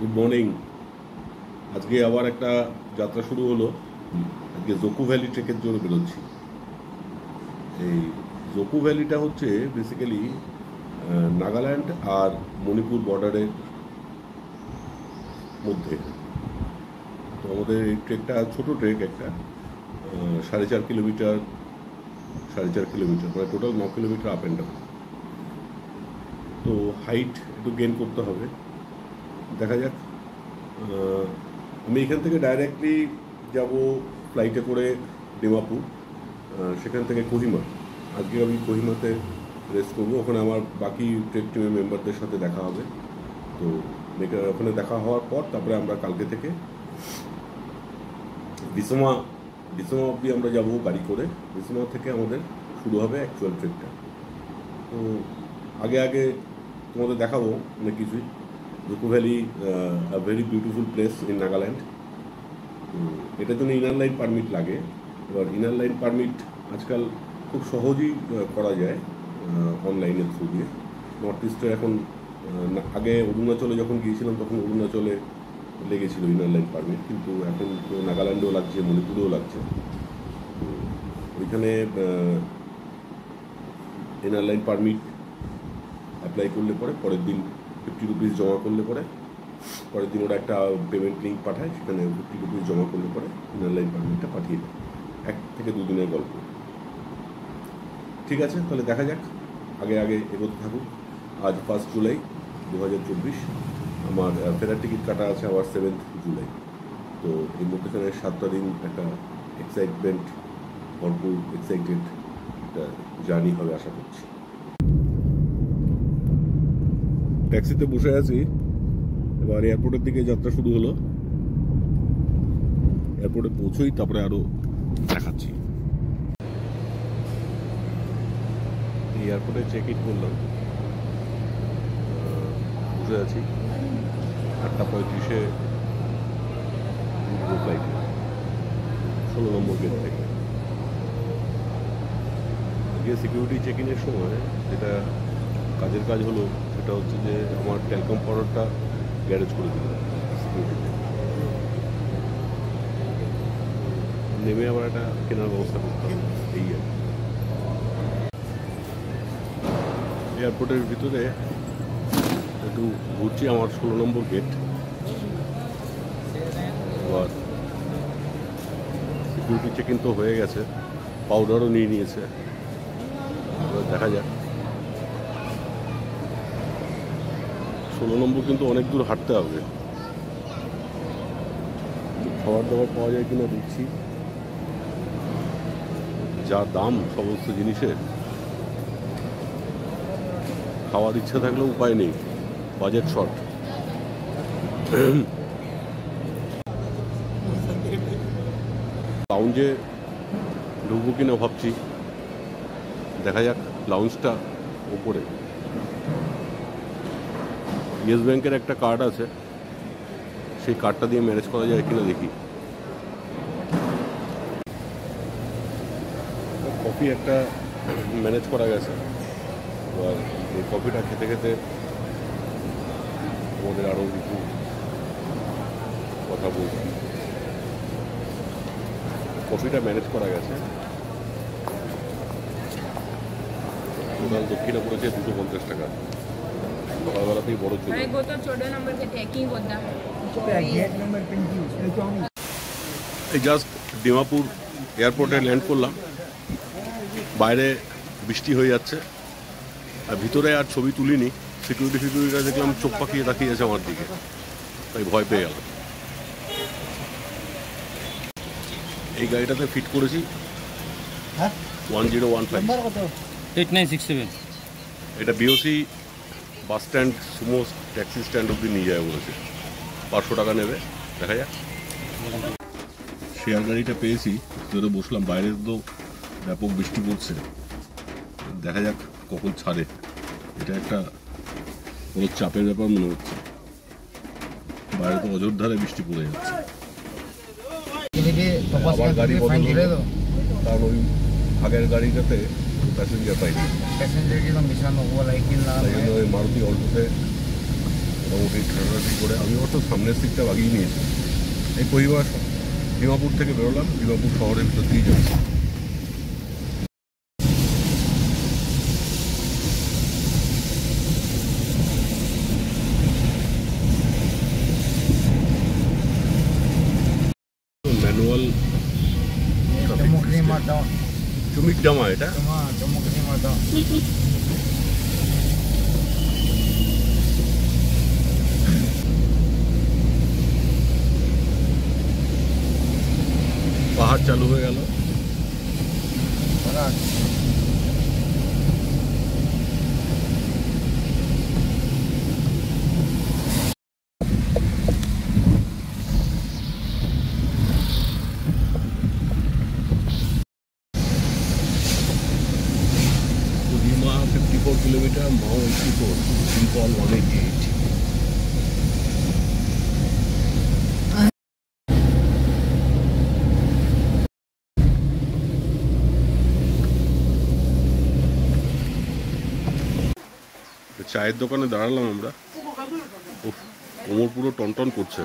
Good morning. আজকে আবার একটা যাত্রা শুরু হলো। আজকে জোকু ভ্যালি ট্রেকের জন্য বেরোচ্ছি। এই জোকু ভ্যালিটা হচ্ছে বেসিক্যালি নাগাল্যান্ড আর মণিপুর বর্ডারের মধ্যে। তো আমাদের এই ট্রেকটা ছোটো ট্রেক একটা 4.5 কিলোমিটার মানে total 9 kilometre up and down. তো হাইট একটু গেইন করতে হবে, দেখা যাক। আমি এখান থেকে ডাইরেক্টলি যাব ফ্লাইটে করে ডিমাপুর, সেখান থেকে কোহিমা। আজকে আমি কোহিমাতে রেস্ট করবো, ওখানে আমার বাকি ট্রেক টিমের মেম্বারদের সাথে দেখা হবে। তো ওখানে দেখা হওয়ার পর তারপরে আমরা কালকে থেকে ডিসোমা অবধি আমরা যাব গাড়ি করে। ডিসোমা থেকে আমাদের শুরু হবে অ্যাকচুয়াল ট্রেকটা। তো আগে তোমাদের দেখাবো অনেক কিছুই। Dzukou valley very beautiful place in Nagaland. এটার জন্য ইনার লাইন পারমিট লাগে। এবার ইনার লাইন পারমিট আজকাল খুব সহজেই করা যায় অনলাইনের থ্রু দিয়ে। নর্থ ইস্টে এখন আগে অরুণাচলে যখন গিয়েছিলাম তখন অরুণাচলে লেগেছিল ইনার লাইন পারমিট, কিন্তু এখন তো নাগাল্যান্ডেও লাগছে, মণিপুরেও লাগছে। তো ওইখানে ইনার লাইন পারমিট অ্যাপ্লাই করলে পরে পরের দিন 50 রুপিস জমা করলে পরের দিন ওরা একটা পেমেন্ট লিঙ্ক পাঠায়, সেখানে 50 রুপিস জমা করলে পরে ইনার লাইন পারমিটটা পাঠিয়ে দেয়। 1 থেকে 2 দিনের গল্প। ঠিক আছে, তাহলে দেখা যাক, আগে এগোতে থাকুক। আজ 1 জুলাই 2024। আমার ফেরার টিকিট কাটা আছে আবার 7 জুলাই। তো এই মধ্যেখানে 7টা দিন একটা এক্সাইটমেন্ট, ভরপুর এক্সাইটেড একটা জার্নি হবে আশা করছি। ট্যাক্সিতে বসে আছি, এবার এয়ারপোর্টের দিকে যাত্রা শুরু হলো। এয়ারপোর্টে পৌঁছই তারপরে আরো দেখাচ্ছি। এয়ারপোর্টে চেক ইন করলাম, বসে আছি। 8:35-এ ফ্লাইটে 16 নম্বর গেট থেকে। গিয়ে সিকিউরিটি চেক ইনের সময় যেটা কাজের কাজ হলো সেটা হচ্ছে যে আমার টেলকম পাউডারটা গ্যারেজ করে দিল সিকিউরিটিতে। নেমে আবার একটা কেনার ব্যবস্থা করতে হবে, এই আর। এয়ারপোর্টের ভিতরে একটু ঘুরছি, আমার 16 নম্বর গেট। এবার সিকিউরিটি চেক ইন তো হয়ে গেছে, পাউডারও নিয়ে নিয়েছে। এবার দেখা যাক। 16 নম্বর কিন্তু অনেক দূর হাঁটতে হবে। খাবার দাবার পাওয়া যায় কিনা দেখছি। যা দাম সমস্ত জিনিসের, খাওয়ার ইচ্ছা থাকলেও উপায় নেই, বাজেট শর্ট। লাউঞ্জে ঢুকবো কিনা ভাবছি, দেখা যাক। লাউঞ্জটা ওপরে ইয়েস ব্যাংকের একটা কার্ড আছে, সেই কার্ডটা দিয়ে ম্যানেজ করা যায় কিনা দেখি। কফি একটা ম্যানেজ করা গেছে। এবার এই কফিটা খেতে খেতে আমাদের আরও কিছু কথা বলবো। কফিটা ম্যানেজ করা গেছে। টোটাল দক্ষিণে পড়েছে 250 টাকা। সকালবেলাতেই বড় ছিল। এই জাস্ট ডিমাপুর এয়ারপোর্টে ল্যান্ড করলাম। বাইরে বৃষ্টি হয়ে যাচ্ছে, আর ভিতরে আর ছবি তুলিনি। সিকিউরিটিটা দেখলাম চোখ পাকিয়ে তাকিয়েছে আমার দিকে, তাই ভয় পেয়ে গেলাম। এই গাড়িটাতে ফিট করেছি 1015 এটা BOC bus stand, Sumo taxi stand অব্দি নিয়ে যায় বলেছে। 500 টাকা নেবে, দেখা যাক। শেয়ার গাড়িটা পেয়েছি, ভিতরে বসলাম। বাইরে তো ব্যাপক বৃষ্টি পড়ছে, দেখা যাক কখন ছাড়ে। এটা একটা কোনো চাপের ব্যাপার মনে হচ্ছে। বাইরে তো অযোধ্যারে বৃষ্টি পড়ে যাচ্ছে। আবার গাড়ি বদল হলো, কারণ ওই আগের গাড়িটাতে প্যাসেঞ্জার পাইনি। ওই মারুতি অল্টোতে মোটামুটি ঠান্ডাটি করে আমি অত সামনের সিটটা বাগিয়ে নিয়েছি। এই পরিবার ডিমাপুর থেকে বেরোলাম, ডিমাপুর শহরের ভিতর দিয়ে যাচ্ছি। ম্যানুয়াল চুমিক ডামা, এটা পাহাড় চালু হয়ে গেল। Kohima 54 kilometer, Mao 84, Impal 188. চায়ের দোকানে দাঁড়ালাম আমরা। উফ, কোমর পুরো টনটন করছে,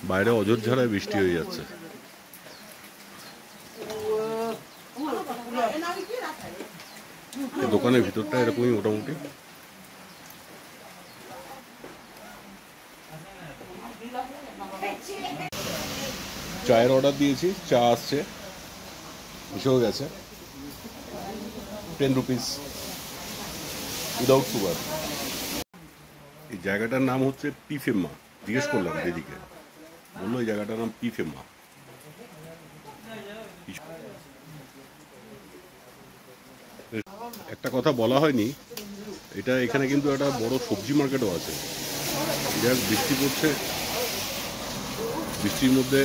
বাইরে অঝোরঝাড়ায় বৃষ্টি হয়ে যাচ্ছে। দোকানের ভিতরটা এরকমই মোটামুটি। চায়ের অর্ডার দিয়েছি, চা আসছে, এসেও গেছে। 10 রুপিস উইদাউট সুগার। এই জায়গাটার নাম হচ্ছে পিফেমা। জিজ্ঞেস করলাম দিদিকে, বললো এই জায়গাটার নাম পিফেমা। একটা কথা বলা হয়নি, এটা এখানে কিন্তু একটা বড় সবজি মার্কেটও আছে। যাক, বৃষ্টি পড়ছে, বৃষ্টির মধ্যে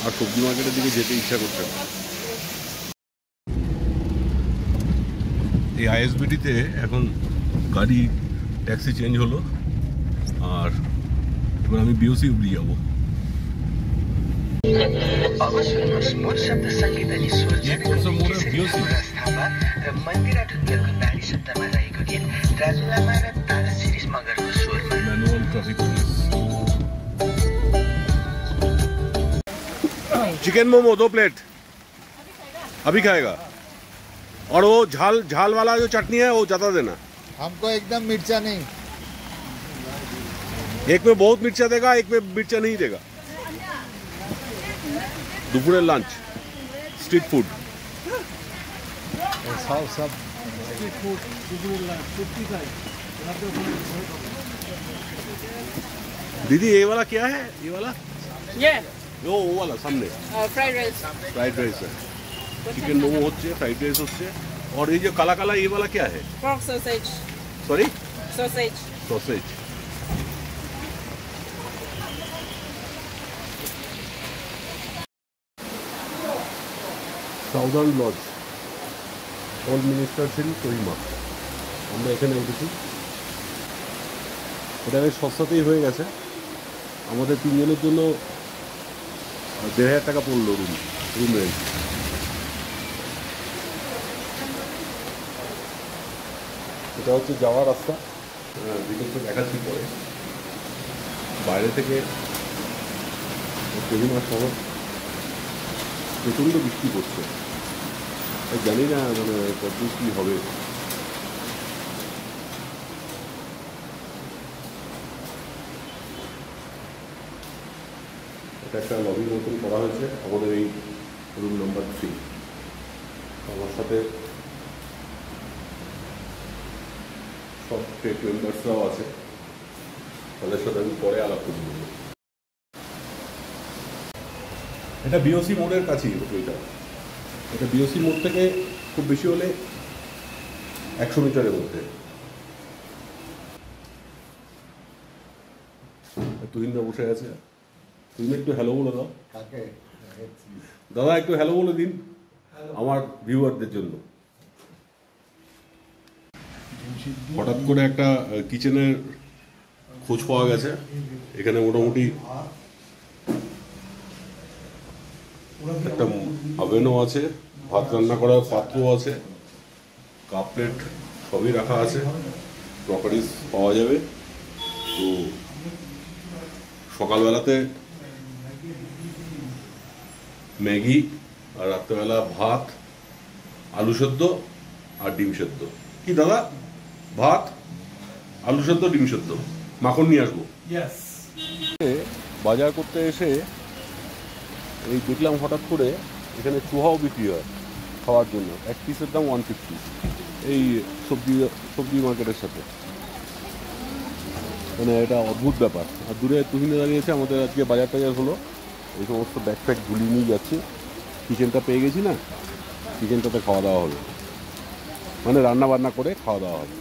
আর সবজি মার্কেটের দিকে যেতে ইচ্ছা করছে না। এই আইএসবিটিতে এখন গাড়ি ট্যাক্সি চেঞ্জ হলো, আর এবার আমি বিওসি অব্দি যাবো। चिकन मोमो 2 प्लेट अभी खाएगा, और वो झाल वाला जो चटनी है वो ज्यादा देना। हमको एकदम मिर्चा नहीं, एक में बहुत मिर्चा देगा, एक में मिर्चा नहीं देगा। दोपहर लंच स्ट्रीट फूड, सब दीदी ये वाला क्या है? ये वाला वो वाला सामने फ्राइड राइस है, चिकन मोमो होच्छे, फ्राइड राइस होच्छे, और ये जो काला काला ये वाला क्या है? pork sausage. Sorry, Sausage. Sausage. Southern lodge, all ministers in Kohima. আমরা এখানে উঠেছি, এটা বেশ সস্তাতেই হয়ে গেছে। আমাদের 3 জনের জন্য 1,500 টাকা পড়লো রুম রেন্ট। এটা হচ্ছে যাওয়ার রাস্তা, ভিতর থেকে দেখাচ্ছি পরে। বাইরে থেকে কোহিমা শহর প্রচণ্ড বৃষ্টি পড়ছে, জানি না মানে কত কী হবে। এটা একটা লবির মতন করা হয়েছে আমাদের এই রুম নাম্বার 3। আমার সাথে সব ট্রেড মেম্বার্সরাও আছে, তাদের সাথে আমি পরে আলাপ করব। এটা বিওসি মোড়ের কাছেই হোটেলটা। এটা বিওসি মোড় থেকে খুব বেশি হলে 100 মিটারের মধ্যে। তুহিনদা বসে আছে, তুমি একটু হ্যালো বলে দাও। দাদা একটু হ্যালো বলে দিন আমার ভিউয়ারদের জন্য। হঠাৎ করে একটা কিচেনের খোঁজ পাওয়া গেছে। এখানে মোটামুটি একটা ওভেনও আছে, ভাত রান্না করার পাত্রও আছে, কাপ প্লেট সবই রাখা আছে, ক্রকারিজ পাওয়া যাবে। সকালবেলাতে ম্যাগি আর রাত্রেবেলা ভাত, আলু সেদ্ধ আর ডিম সেদ্ধ। কি দাদা? ভাত, আলু সেদ্ধ, ডিম সেদ্ধ, মাখন নিয়ে আসবো। বাজার করতে এসে এই দেখলাম হঠাৎ করে এখানে চুহাও বিক্রি হয় খাওয়ার জন্য। এক পিসের দাম 150 এই সবজি মার্কেটের সাথে। মানে এটা অদ্ভুত ব্যাপার। আর দূরে তুহিনে দাঁড়িয়েছে, আমাদের আজকে বাজার টাজার হলো, এই সমস্ত ব্যাগ ফ্যাগ গুলিয়ে নিয়ে যাচ্ছে। কিচেনটা পেয়ে গেছি না, কিচেনটাতে খাওয়া দাওয়া হবে, মানে রান্না বান্না করে খাওয়া দাওয়া হবে।